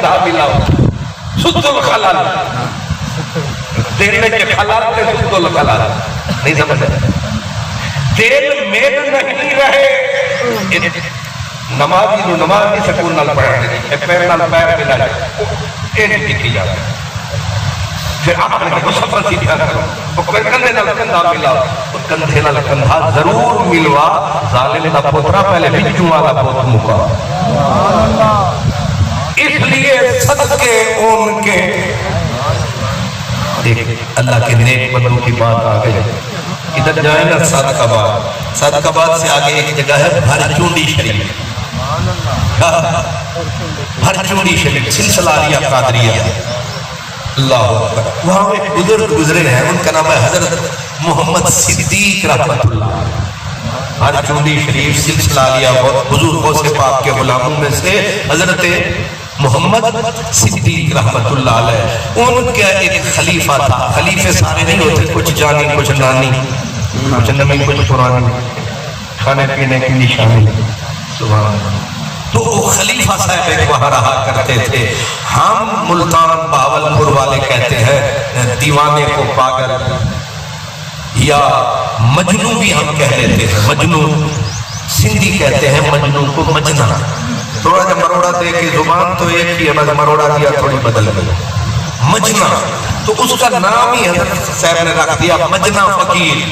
جا ملاو سد الخلال دل کے خلال تے سد الخلال نہیں سمجھ دل میں نہیں رہے نمازی نو نمازی سکون نال پڑھنے دی پیر نال پیر ملا جائے یہ نہیں دیکھی جاتا پھر آپ نے کو سفر سیدھا کرو وہ کندھے نال کندھا ملا وہ کندھے نال کندھا ضرور ملوا ظالم دا پوترا پہلے بچوں والا بہت مکا اس لیے صدقے ان کے اللہ کے نیک بندوں کی بات آ گئی ادھر جائیں نا صادق آباد سے آگے ایک جگہ ہے بھرچونڈی شریف بھرچونڈی شریف سلسلہ علیہ قادریہ اللہ اکبر وہاں ایک بزرگ گزرے ہیں ان کا نام ہے حضرت محمد صدیق رحمت اللہ بھرچونڈی شریف سلسلہ علیہ بزرگوں سے پاک کے غلاموں میں سے حضرت محمد صدیق رحمت اللہ علیہ ان کا ایک خلیفہ تھا خلیفے سارے نہیں ہوتے کچھ جانی کچھ نانی کچھ نمی کچھ پرانی کھانے پینے کی نشانی سبحان اللہ تو وہ خلیفہ صاحب ایک وہاں رہا کرتے تھے ہم ملتان بہاولپور والے کہتے ہیں دیوانے کو پاگل یا مجنوں بھی ہم کہہ لیتے ہیں مجنوں سندھی کہتے ہیں مجنوں کو مجنہ تھوڑا جب مروڑا دے کے زبان تو ایک ہی ہے بس مروڑا دیا تھوڑی بدل گئی مجنہ تو اس کا نام ہی حضرت صاحب نے رکھ دیا مجنہ فقیر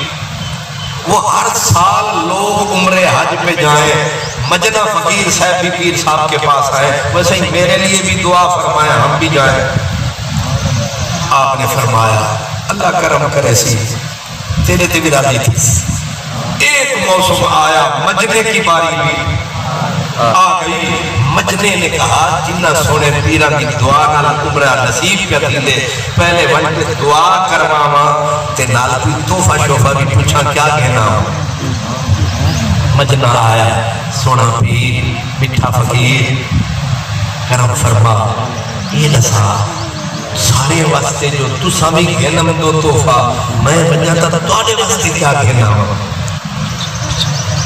وہ ہر سال لوگ عمر حج پہ جائیں مجنہ فقیر صاحب بھی پیر صاحب کے پاس آئے ویسے ہی میرے لیے بھی دعا فرمایا ہم بھی جائیں آپ نے فرمایا اللہ کرم کرے سی تیرے تے بھی راضی تھی ایک موسم آیا مجنے کی باری بھی آ گئی مجنے نے کہا جنہ سونے پیران کی دعا نال عمرہ نصیب کر دے پہلے وقت دعا کرواما تے نال کوئی توفہ شوفہ بھی پوچھا کیا کہنا مجنہ آیا سونا پیر مٹھا فقیر کرم فرما یہ دسا سارے واسطے جو تو سامی گھنم دو توفہ میں بجاتا تھا تو آنے واسطے کیا کہنا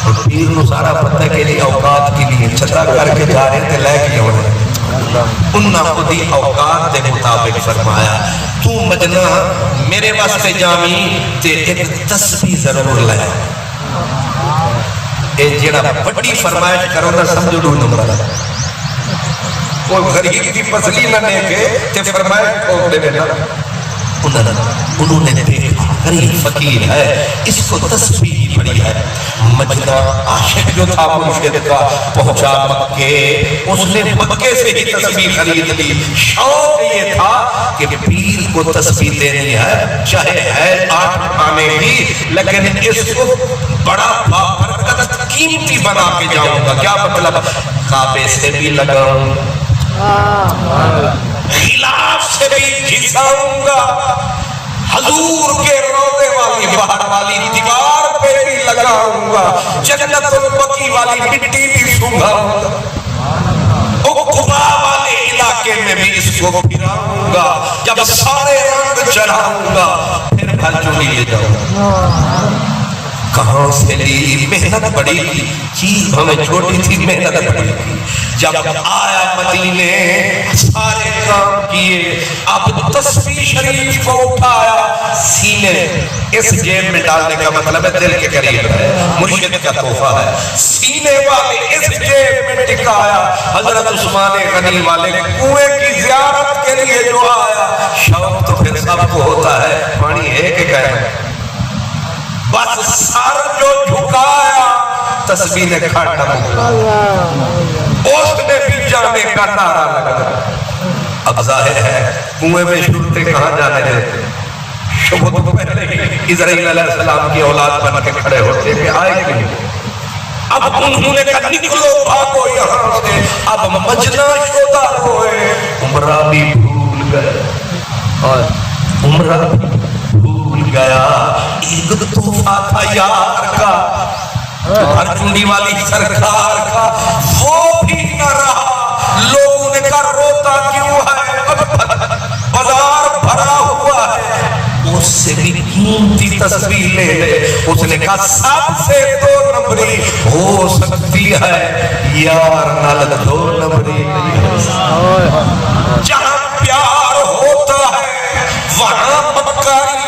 اور پیر نو سارا پتہ کے لیے اوقات کے لیے چھتا کر کے جا رہے تھے لے کے جوڑے انہا خودی اوقات دے مطابق فرمایا تو مجنہ میرے واسطے جامی تے ایک تسبیح ضرور لائے اے جیڑا بڑی فرمائش کرو نہ سمجھو دو نمبر کوئی غریب کی پسلی نہ دیکھے تے فرمائش کھول دے میں انہوں نے دیکھا غریب فقیر ہے اس کو تسبیح پڑی ہے مجنہ عاشق جو تھا مرشد کا پہنچا مکے اس نے مکے سے ہی تسبیح خرید لی شوق یہ تھا کہ پیر کو تسبیح دینی ہے چاہے ہے 8 آنے بھی لیکن اس کو بڑا برکت قیمتی بنا کے جاؤں گا کیا مطلب کعبے سے بھی لگاؤں خلاف سے بھی گھساؤں گا حضور کے روضے والی باہر والی دیوار پہ بھی لگاؤں گا جنت البقیع والی مٹی بھی سنگھاؤں گا عقبہ والے علاقے میں بھی اس کو پھراؤں گا جب سارے رنگ چڑھاؤں گا پھر بھل چوڑی لے جاؤں گا کہاں سے لی محنت بڑی تھی چیز ہمیں چھوٹی تھی محنت بڑی تھی جب آیا مدینے سارے کام کیے اب تسبیح شریف کو اٹھایا سینے اس جیب میں ڈالنے کا مطلب ہے دل کے قریب ہے مرشد کا تحفہ ہے سینے والے اس جیب میں ٹکایا حضرت عثمان غنی والے کنویں کی زیارت کے لیے جو آیا شوق تو پھر سب کو ہوتا ہے پانی ہے کہ کہنا بس سر جو جھکایا تسبیح نے کھاٹا اس نے بھی جانے کا نعرہ لگا اب ظاہر ہے کنویں میں شرطے کہاں جانے دیتے شبہ تو پہلے ہی اسرائیل علیہ السلام کی اولاد بن کے کھڑے ہوتے کہ آئے کیوں اب انہوں نے کہا نکلو بھاگو یہاں سے اب مجنہ شدہ ہوئے عمرہ بھی بھول گئے اور عمرہ بھی گیا ایک تحفہ تھا یار کا بھرچونڈی والی سرکار کا وہ بھی نہ رہا لوگوں نے کہا روتا کیوں ہے بازار بھرا ہوا ہے اس سے بھی قیمتی تسبیح لے لے اس نے کہا سب سے 2 نمبری ہو سکتی ہے یار نال 2 نمبری نہیں جہاں پیار ہوتا ہے وہاں مکاری،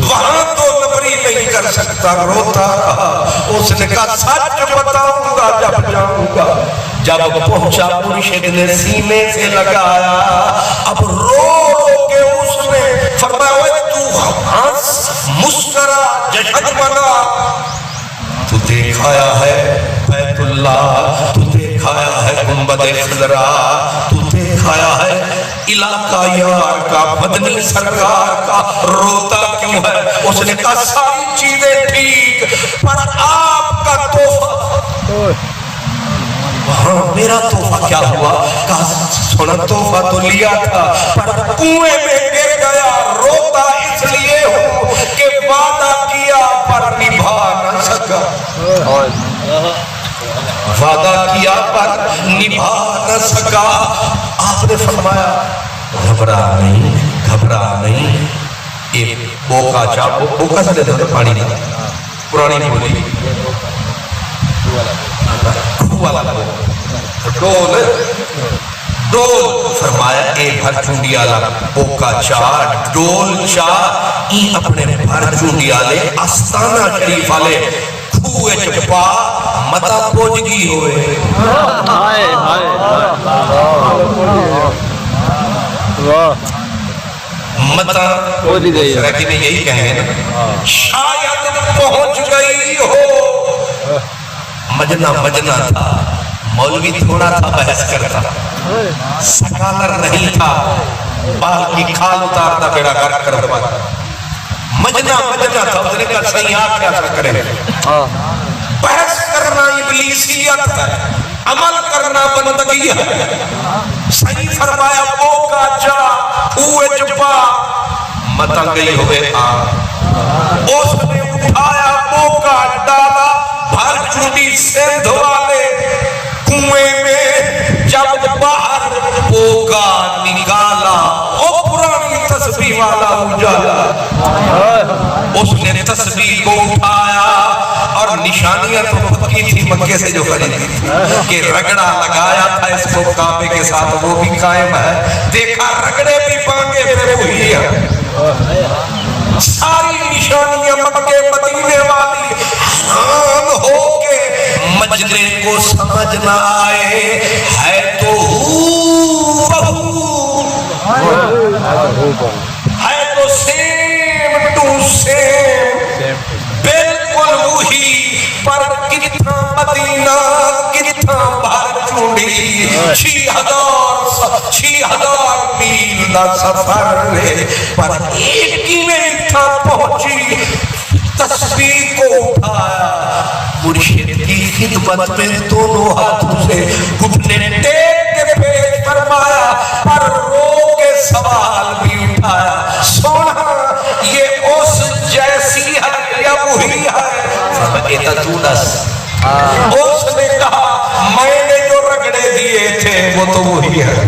وہاں تو نبری نہیں کر سکتا، روتا رہا۔ اس نے کہا سچ بتاؤں گا جب جاؤں گا۔ جب پہنچا مرشد نے سینے سے لگایا، اب رو کے اس نے فرمایا تو ہنس مسکرا جشن منا، تو دیکھایا ہے بیت اللہ، تو دیکھایا ہے گنبد خضرا، تو دیکھایا ہے علاقہ یار کا مدنی سرکار کا، روتا کیوں ہے؟ اس نے کہا ساری چیزیں ٹھیک پر آپ کا تحفہ، ہاں میرا تحفہ کیا ہوا؟ کہا سونا تحفہ تو لیا تھا پر کنویں میں گر گیا، روتا اس لیے ہوں کہ وعدہ کیا پر نبھا نہ سکا، وعدہ کیا پر نبھا نہ سکا۔ آپ نے فرمایا گھبرا نہیں، گھبرا نہیں، ایک بوکا چا بوکا سے لیتے پانی نہیں، پرانی بولی ڈول ڈول، فرمایا اے بھر چونڈی آلا بوکا چا ڈول چا، ای اپنے بھر چونڈی آلے آستانہ شریف آلے کھوئے چپا متا پوجگی ہوئے، متا رہتی نے یہی کہیں گے نا، شاید پہنچ گئی ہو۔ مجنہ مجنہ تھا، مولوی تھوڑا تھا بحث کرتا، سکالر نہیں تھا، بال کی کھال اتارتا بیڑا کر کر پاتا، مجنہ مجنہ تھا، اس نے کہا صحیح آپ کیا کریں؟ بحث کرنا ابلیسیت ہے، عمل کرنا بندگی ہے۔ صحیح فرمایا موقع جا ہوئے جپا متا گئی ہوئے آن، اس نے اٹھایا موقع ڈالا بھر چونڈی سندھ والے کنویں میں، جب باہر موقع نکالا او پرانی تسبیح والا اجالا، اس نے تسبیح کو اٹھایا اور نشانیاں تو پکی تھی مکے سے جو خریدی تھی کہ رگڑا لگایا تھا اس کو کعبے کے ساتھ، وہ بھی قائم ہے، دیکھا رگڑے بھی پانگے پھر وہی ہے، ساری نشانیاں مکے مدینے والی حیران ہو کے مجرے کو سمجھ نہ آئے، ہے تو ہے تو سیم ٹو سیم، بالکل وہی، پر کتنا مدینہ کتنا بھر چونڈی، 6000 میل دا سفر لے، پر ایک ہی میں تھا پہنچی، تسبیح کو اٹھایا، مرشد کی خدمت میں دونوں ہاتھوں سے گھٹنے ٹیک کے پیش فرمایا، پر رو کے سوال بھی اٹھایا، سونا یہ اس جیسی ہے یا وہی ہے؟ فرمایا تونس، اس نے کہا میں نے جو رگڑے دیے تھے وہ تو وہی ہے،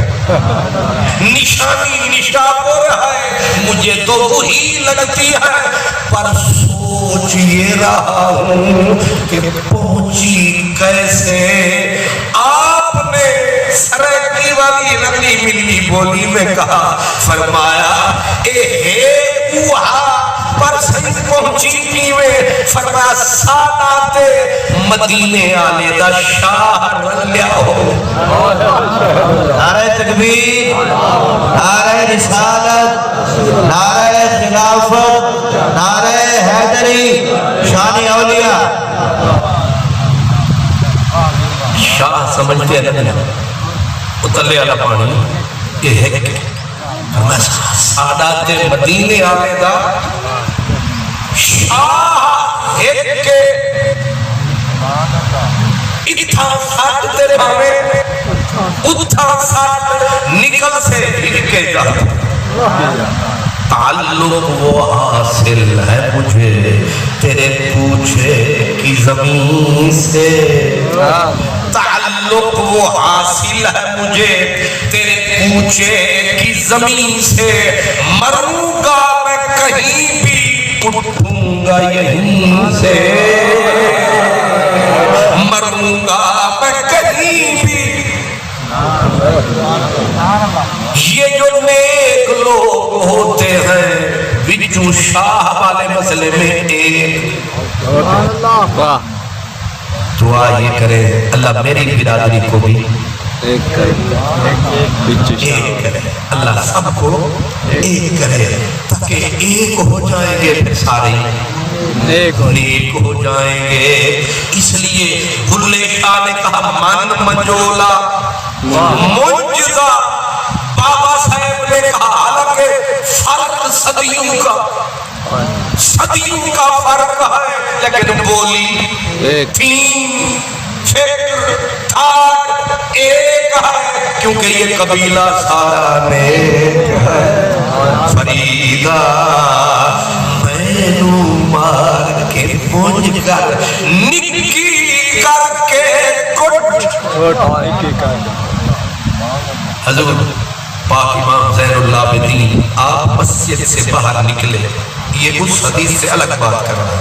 نشانی نشاور ہے، مجھے تو وہی لگتی ہے، پر سوچ یہ رہا ہوں کہ پہنچی کیسے۔ آپ نے سرکی والی رلی ملی بولی میں کہا، فرمایا اے اوہا پر صحیح پہنچی کیویں؟ فرمایا سادات مدینے آلے دا شاہ رلیا ہو۔ نعرہ تکبیر، نعرہ رسالت، نعرہ خلافت، نعرہ حیدری، شان اولیاء۔ شاہ سمجھتے ہیں اتلے والا پانی یہ ہے کہ سادات مدینے آلے دا شاہ ایک کے اتھا ساتھ تیرے ہمیں اتھا ساتھ نکل سے ہلکے جاتا، تعلق وہ حاصل ہے مجھے تیرے کوچے کی زمین سے، تعلق وہ حاصل ہے مجھے تیرے کوچے کی زمین سے، مروں گا میں کہیں بھی اٹھوں گا یہیں سے، مروں گا میں کہیں بھی لوگ ہوتے ہیں بچوں شاہ والے مسئلے میں ایک دعا یہ کرے اللہ میری برادری کو بھی ایک کرے، اللہ سب کو ایک کرے تاکہ ایک ہو جائیں گے پھر سارے نیک ہو جائیں گے۔ اس لیے بھلے شاہ نے کہا من منجولا منجزہ، بابا صاحب نے کہا حالانکہ فرق صدیوں کا فرق ہے لیکن بولی تین فکر ٹھاٹ ایک ہے، کیونکہ یہ قبیلہ سارا نیک ہے۔ فریدہ میں نو مار کے پونج کر نکی کر کے کٹ حضور پاک امام زین العابدین آپ مسجد سے باہر نکلے، یہ اس حدیث سے الگ بات کر رہا ہے،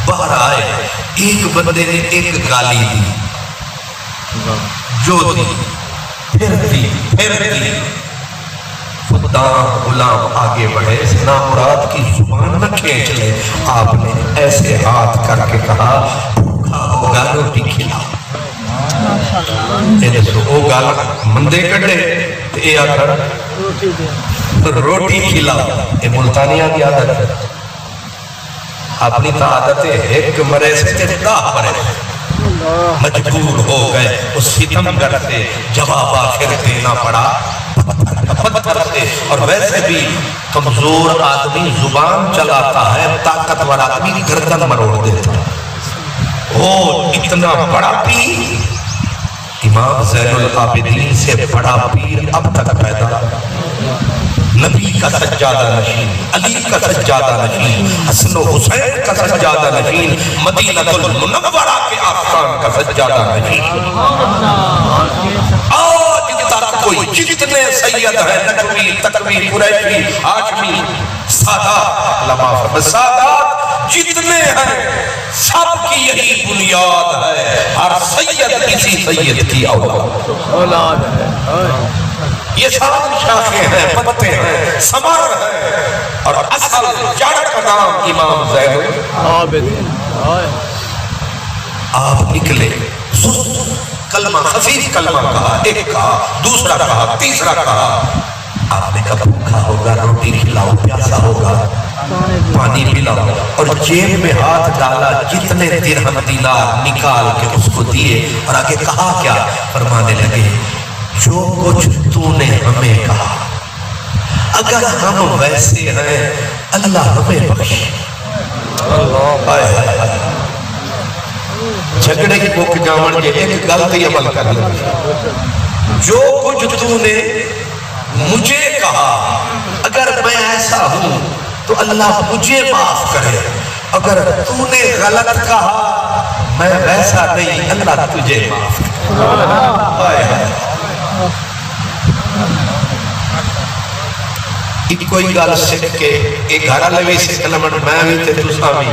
باہر آئے ایک بندے نے ایک گالی دی، جو دی پھر دی خدام غلام آگے بڑھے، نامراد کی زبان نہ کھینچ لے، آپ نے ایسے ہاتھ کر کے کہا بھوکا ہوگا روٹی کھلاؤ۔ وہ گالا مندے کٹے اے آکر روٹی کھلاؤ، اے ملتانیہ کی عادت اپنی عادت ایک مرے سے داہ مرے مجبور ہو گئے، اس ستمگر سے جواب آخر دینا پڑا پتھر سے۔ اور ویسے بھی کمزور آدمی زبان چلاتا ہے، طاقتور آدمی گردن مروڑ دیتا ہے۔ وہ اتنا بڑا پیر، امام زین العابدین سے بڑا پیر اب تک پیدا، نبی کا سجادہ نشین، علی کا سجادہ نشین، حسن و حسین کا سجادہ نشین، مدینہ المنورہ کے آستان کا سجادہ نشین۔ آج تک کوئی جتنے سید ہیں، نقوی، تقوی، قریشی، ہاشمی، سادات، سادات جتنے ہیں سب کی یہی بنیاد ہے، ہر سید کسی سید کی اولاد ہے۔ یہ ساری شاخیں ہیں، پتے ہیں، ثمر ہیں، اور اصل جڑ کا نام امام زین العابدین۔ آپ نکلے، کلمہ خفیف کلمہ کہا، ایک کہا، دوسرا کہا، تیسرا کہا، آپ نے کہا بھوکا ہوگا روٹی کھلاؤ، پیاسا ہوگا پانی پلاؤ، اور جیب میں ہاتھ ڈالا، جتنے درہم دینار نکال کے اس کو دیے، اور آگے کہا کیا؟ فرمانے لگے جو کچھ تو نے ہمیں کہا اگر ہم ویسے ہیں اللہ ہمیں بخش۔ جھگڑے کی بوک جامن کے ایک غلطی عمل کر لیں، جو کچھ تو نے مجھے کہا اگر میں ایسا ہوں تو اللہ مجھے معاف کرے، اگر تو نے غلط کہا میں ویسا نہیں اللہ تجھے معاف کرے۔ ایک کوئی گال سکھ کے ایک گھڑا لوی سکھ لمن میں بھی تے تسا بھی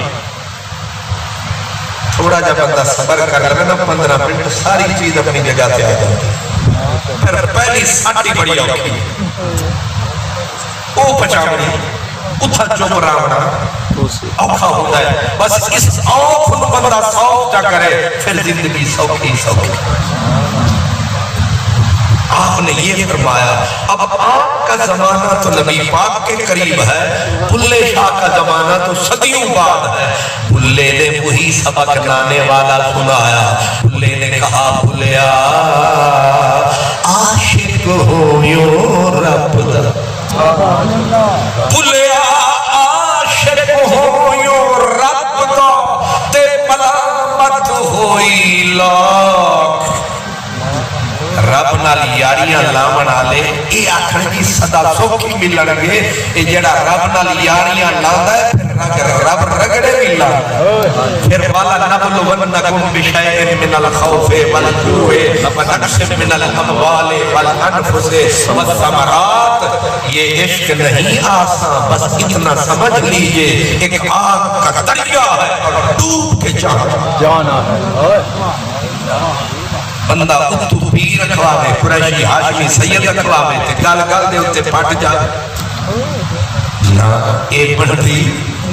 تھوڑا جا بندہ صبر کر رہا نا 15 منٹ ساری چیز اپنی جگہ سے آ جاتی، پھر پہلی ساٹھی بڑی اوکھی او پچاوڑی اتھا چوپ راونا اوکھا ہوتا ہے، بس اس اوکھ نو بندہ سوکھ جا کرے پھر زندگی سوکھی سوکھی۔ آپ نے یہ فرمایا اب آپ کا زمانہ تو نبی پاک کے قریب ہے، بھلے شاہ کا زمانہ تو صدیوں بعد ہے۔ بھلے نے وہی سبق لانے والا سنایا، بھلے نے کہا بھلیا عاشق ہو یوں رب دا، بھلیا عاشق ہو یوں رب دا تے ملامت ہوئی لاکھ۔ رب نال یاریاں لاون والے اے آکھن دی صدا سوکھی ملن گے، اے جڑا رب نال یاریاں لاندا ہے پھر رب رگڑے بھی لاندا، پھر والا نبلونکم بشیء من الخوف والجوع ونقص من الاموال والانفس والثمرات۔ یہ عشق نہیں آسان، بس اتنا سمجھ لیجئے ایک آگ کا دریا ہے اور ڈوب کے جانا ہے۔ بندہ اتو پیر رکھواوے، قریشی ہاشمی سید رکھواوے تے گل گل دے اتے پھٹ جائے، نہ اے بڑھتی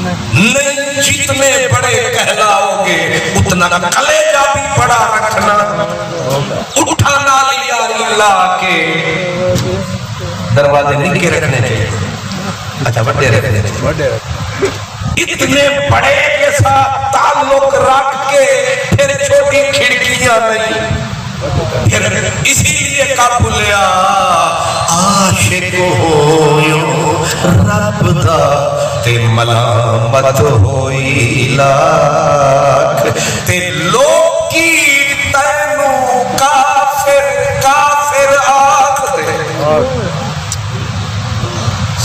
نہیں، جتنے بڑے کہلاؤ گے اتنا کلیجہ بھی بڑا رکھنا، اٹھانا یاری لا کے دروازے نہیں کے رکھنے چاہیے، اچھا بڑے رکھنے چاہیے، اتنے بڑے کے ساتھ تعلق رکھ کے پھر چھوٹی کھڑکیاں نہیں، پھر اسی لیے کب لیا عاشق ہویوں رب دا تے ملامت ہوئی لاکھ تے لوکی تینوں کافر آکھ دے،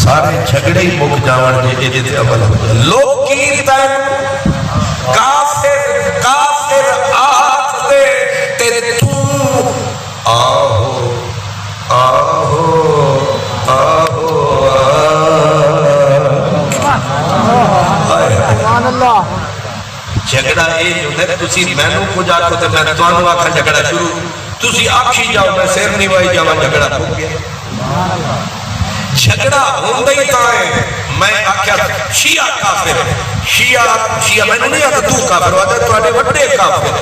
سارے جھگڑے ہی مک جاون جے جے عمل ہو جائے، لوکی تینوں کافر آکھ دے تے تو آہو جھگڑا یہ جو ہے تسی مینوں کچھ آکھو تے میں تانوں آکھاں جھگڑا شروع، تسی آکھی جاؤ میں سر نہیں وائی جاواں جھگڑا ہو گیا، جھگڑا ہوندا ہی تاں ہے، میں آکھیا شیعہ کافر، شیعہ میں نہیں آکھا تو کافر ہو جائے تواڈے وڈے کافر،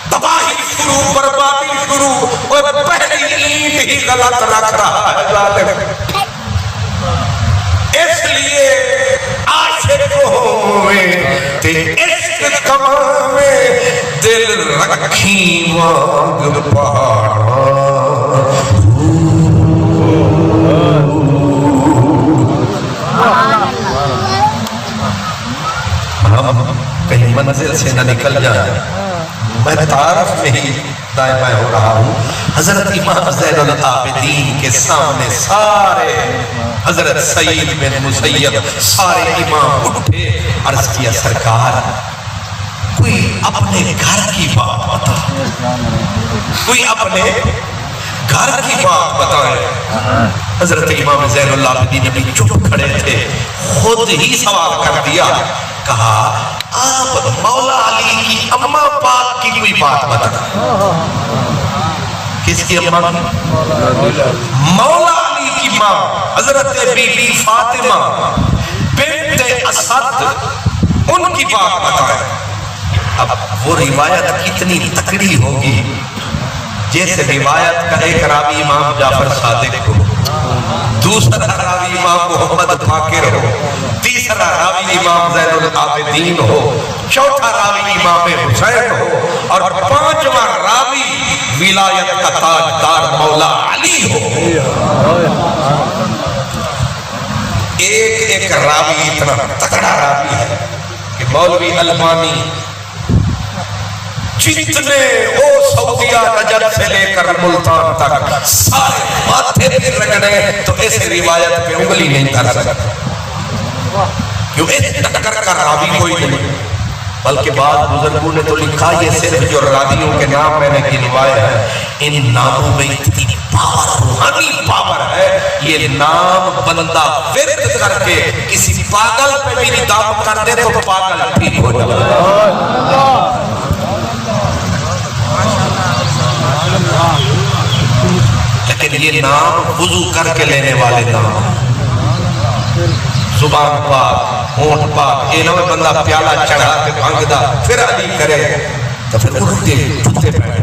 تباہی شروع بربادی شروع، وہ پہلی اینٹ ہی غلط رکھ رہا ہے ظالم، اس لیے عاشق ہوئے تے عشق کماوے دل رکھی مانگ پہاڑا، ہم کہیں منزل سے نہ نکل جائیں، میں تعارف میں ہی دائیں بائیں ہو رہا ہوں، حضرت امام زین العابدین کے سامنے سارے حضرت سعید بن مسیب سارے امام اٹھے، عرض کیا سرکار کوئی اپنے گھر کی بات بتا، کوئی اپنے گھر کی بات بتائے، حضرت امام زین العابدین ابھی چپ کھڑے تھے، خود ہی سوال کر دیا، کہا آپ مولا علی کی اماں پاک کی کوئی بات بتا، کس کی اماں کی؟ مولا علی کی ماں حضرت بی بی فاطمہ بنت اسد، ان کی بات بتائے۔ اب وہ روایت کتنی تکڑی ہوگی، جیسے روایت کا ایک راوی امام جعفر صادق ہو، دوسرا راوی امام محمد باقر ہو، تیسرا راوی امام زین العابدین ہو، چوتھا راوی امام حسین ہو، اور پانچواں راوی ولایت کا تاجدار مولا علی ہو۔ ایک راوی اتنا تکڑا راوی ہے کہ مولوی البانی جتنے وہ سعودیہ نجد سے لے کر ملتان تک سارے ماتھے پہ رگڑے تو اس روایت پہ انگلی نہیں کر سکتے، کیوں اس ٹکر کا راوی کوئی نہیں، بلکہ بعض بزرگوں نے تو لکھا یہ صرف جو راویوں کے نام میں نے گنوائے ہیں، ان ناموں میں اتنی پاور، روحانی پاور ہے، یہ نام بندہ ورد کر کے کسی پاگل پہ بھی دام کر دے تو پاگل ٹھیک ہو جائے۔ لیکن یہ نام وضو کر کے لینے والے نام، زبان پاک، ہونٹ پاک، یہ نام بندہ پیالہ چڑھا کے بھانگدہ پھر علی کرے تو پھر اٹھتے اٹھتے بیٹھے،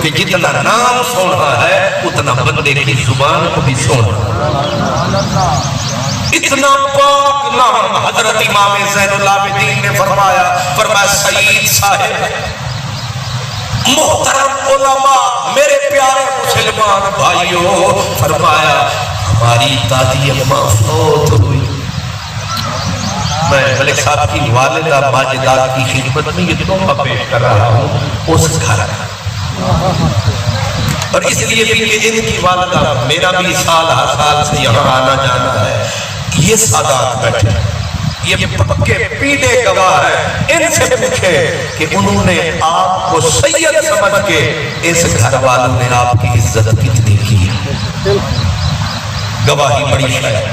کیونکہ جتنا نام سونا ہے اتنا بندے کی زبان کو بھی سونا، اتنا پاک نام۔ حضرت امام زین العابدین نے فرمایا سعید صاحب، محترم علماء، میرے پیارے مسلمان بھائیوں، فرمایا ہماری دادی اماں فوت ہوئی، میں ملک صاحب کی والدہ ماجدہ کی خدمت میں یہ تحفہ پیش کر رہا ہوں اس گھر، اور اس لیے بھی کہ ان کی والدہ، میرا بھی سال ہر سال سے یہاں آنا جانا ہے، یہ سادات بیٹھے، یہ پکے پینے گواہ ہے، ان سے پوچھے کہ انہوں نے آپ کو سید سمجھ کے اس گھر والوں نے آپ کی عزت کتنی کی ہے، گواہی بڑی شاید۔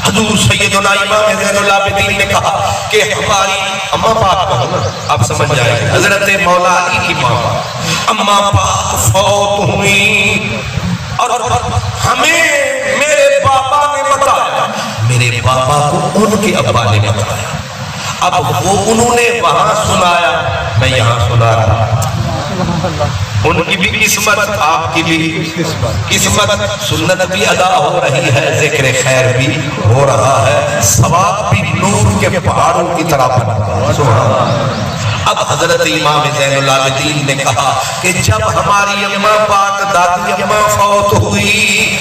حضور سیدنا امام زین العابدین نے کہا کہ ہماری اماں پاک کو آپ سمجھ جائیں، حضرت مولا علی کی ماں اماں پاک فوت ہوئی، اور ہمیں میرے بابا نے بتایا، میرے بابا کو ان کے ابا نے بتایا، اب وہ انہوں نے وہاں سنایا، میں یہاں سنا رہا۔ ان کی بھی قسمت، آپ کی بھی قسمت، سنت بھی ادا ہو رہی ہے، ذکر خیر بھی ہو رہا ہے، ثواب بھی نور کے پہاڑوں کی طرح بن رہا ہے۔ سبحان اللہ۔ اب حضرت امام زین العابدین نے کہا کہ جب ہماری اماں پاک دادی اماں فوت ہوئی،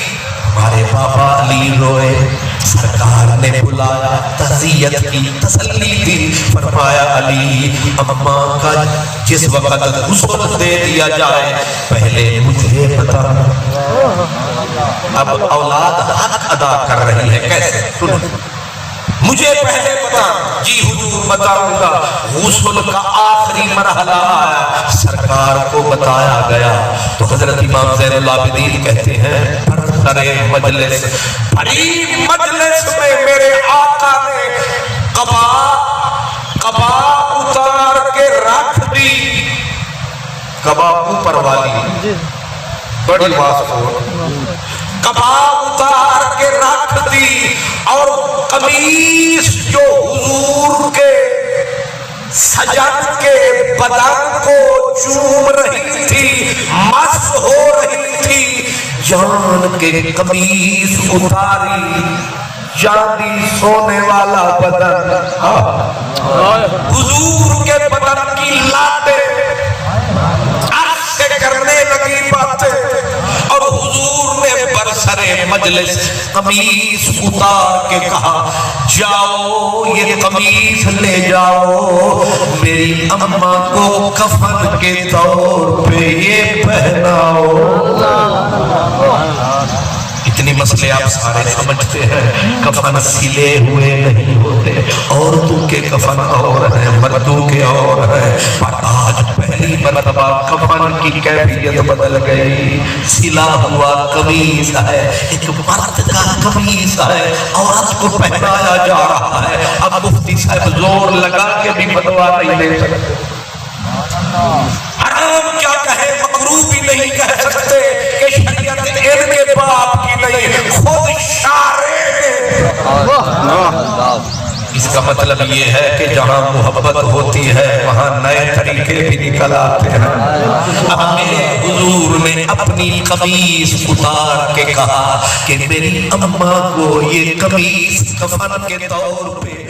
ہمارے بابا علی روئے، سرکار نے بلایا، تعزیت کی، تسلی دی، فرمایا علی اماں کا جس وقت غسل دے دیا جائے پہلے مجھے بتا۔ اب اولاد حق ادا کر رہی ہے، کیسے سنیں، مجھے پہلے بتا۔ جی حضور بتاؤں گا۔ غسل کا آخری مرحلہ آیا، سرکار کو بتایا گیا تو حضرت امام زین العابدین کہتے ہیں برسرے مجلس، بڑی مجلس میں میرے آقا نے قبا اتار کے رکھ دی، قبا اوپر والی بڑی واسطہ، قبا اتار کے رکھ دی اور قمیص جو حضور کے سجن کے بدن کو چوم رہی تھی، مس ہو رہی تھی، جان کے قمیص اتاری، چاندی سونے والا بدن، حضور کے بدن کی لاٹیں عرش سے کرنے لگی باتیں، اور حضور نے برسرے مجلس قمیص اتار کے کہا جاؤ یہ قمیص لے جاؤ، میری اماں کو کفن کے طور پہ یہ پہناؤ۔ اتنی مسئلے آپ سارے سمجھتے ہیں، کفن سلے ہوئے نہیں ہوتے، عورتوں کے کفن اور ہیں، مردوں کے اور ہیں، پر آج پہلی مرتبہ کفن کی کیفیت بدل گئی، سلا ہوا قمیص ہے، ایک مرد کا قمیص ہے، عورت کو پہنایا جا رہا ہے۔ اب مفتی صاحب زور لگا کے بھی فتویٰ نہیں دے سکتے، حرام کیا کہے، مکروہ بھی نہیں کہہ سکتے کہ شریعت ان کے باپ کی نہیں، خود شارع نے۔ اس کا مطلب یہ ہے کہ جہاں محبت ہوتی ہے وہاں نئے طریقے بھی نکل آتے ہیں۔ اب میرے حضور نے اپنی قمیص اتار کے کہا کہ میری اماں کو یہ قمیص کفن کے طور پہ